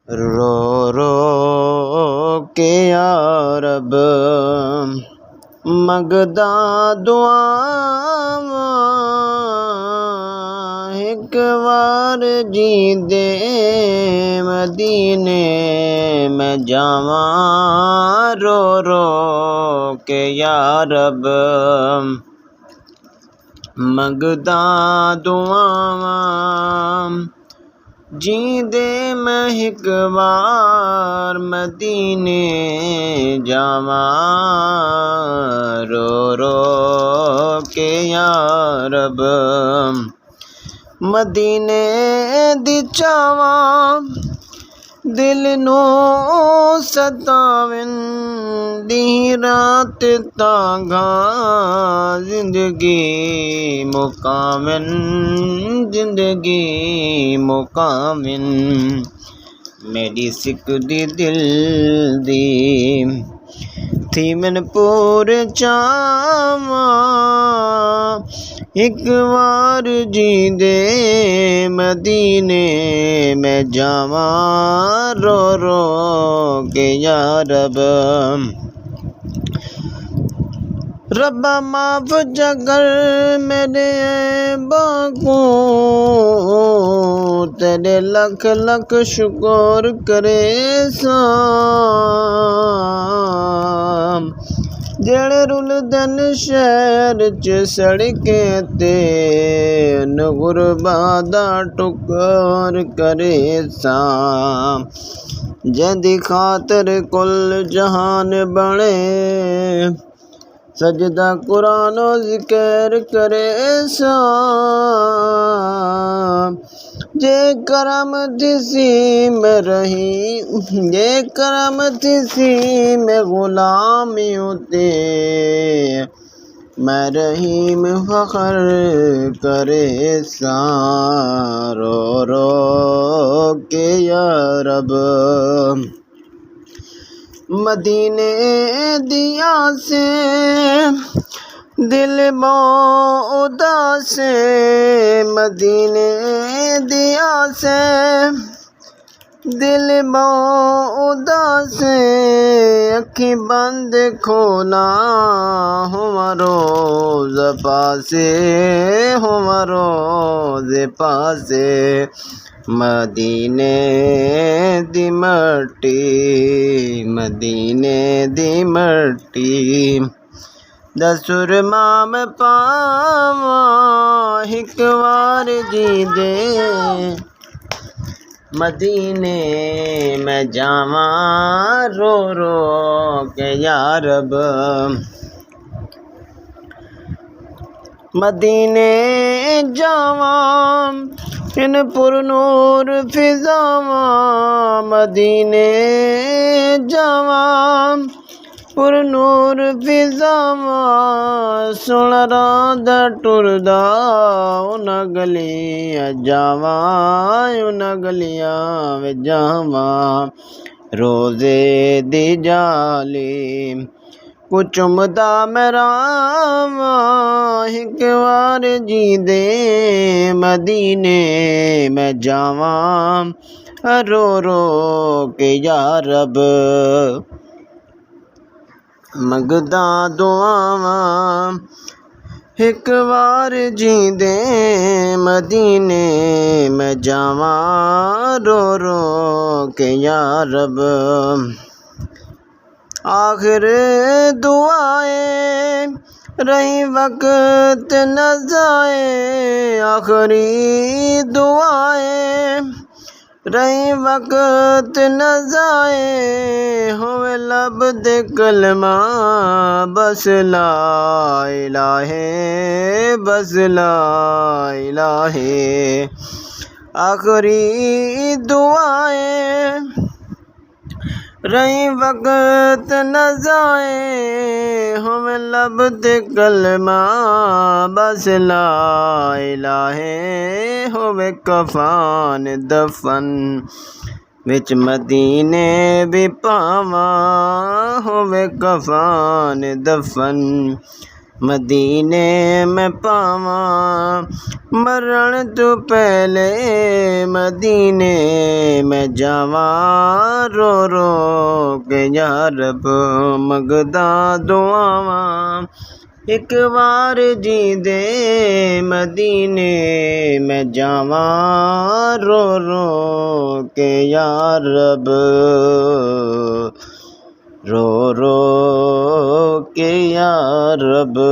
रो रो के या रब मंगदा दुआवां एक बार जींदे मदीने मैं जावां रो रो के या रब मंगदा दुआवां जींदे मैं एक बार मदीने जावां रो रो के या रब मदीने दी चावां दिल नू सतावन दी रात तांगा जिंदगी मुकावन मेरी सिकदी दिल दी थी मन पूरे चावां एक बार जींदे मदीने मैं जावां रो रो के या रब रब्बा माफ जगर मेरे बाको तेरे लख लख शुक्र करे साम जेड़े रुलदन शहर च सड़के ते गुरबा दा टुकर करे साम जंदी खातर कुल जहान बने सजदा कुरान जिक्र करे साम जे करम दिसी में रही जे करम दिसी में गुलामी होते मैं रहीम फखर करे सा रो रो के या रब मदीने दिया से दिल उदास मदीने दिया से दिल उदास अखी बंद खोला रोज पासे मदीने दी मट्टी दसुर माम पावा एक बार जींदे मदीने मैं जावां रो रो के या रब मदीने जावां इन पुरनूर फिजावां मदीने जावां पुरनूर फिजावां सुन रांदा टुरदा उन्हां गलियां जावां उन्हां गलियां विच जावां रोज़े दी जाली कुछ चुमदा मेरावा एक बार जींदे मदीने मैं जावां रो रो के या रब मंगदा दुआवां एक बार जींदे मदीने मैं जावां रो रो के या रब आखिर दुआए रही वक्त न जाए आखिरी दुआए रही वक्त न जाए होवे लब दे कलमा बस ला इलाहे आखिरी दुआएं रही वक्त न जाए हमें लब दे कलमा बस ला इलाहे होवे कफान दफन विच मदीने भी पावा होवे कफान दफन मदीने में पावा, मरण तो पहले मदीने में जावा, रो रो के या रब मंगदा दुआवा। एक बार जी दे मदीने में जावा, रो रो के या रब, रो रो के या रब।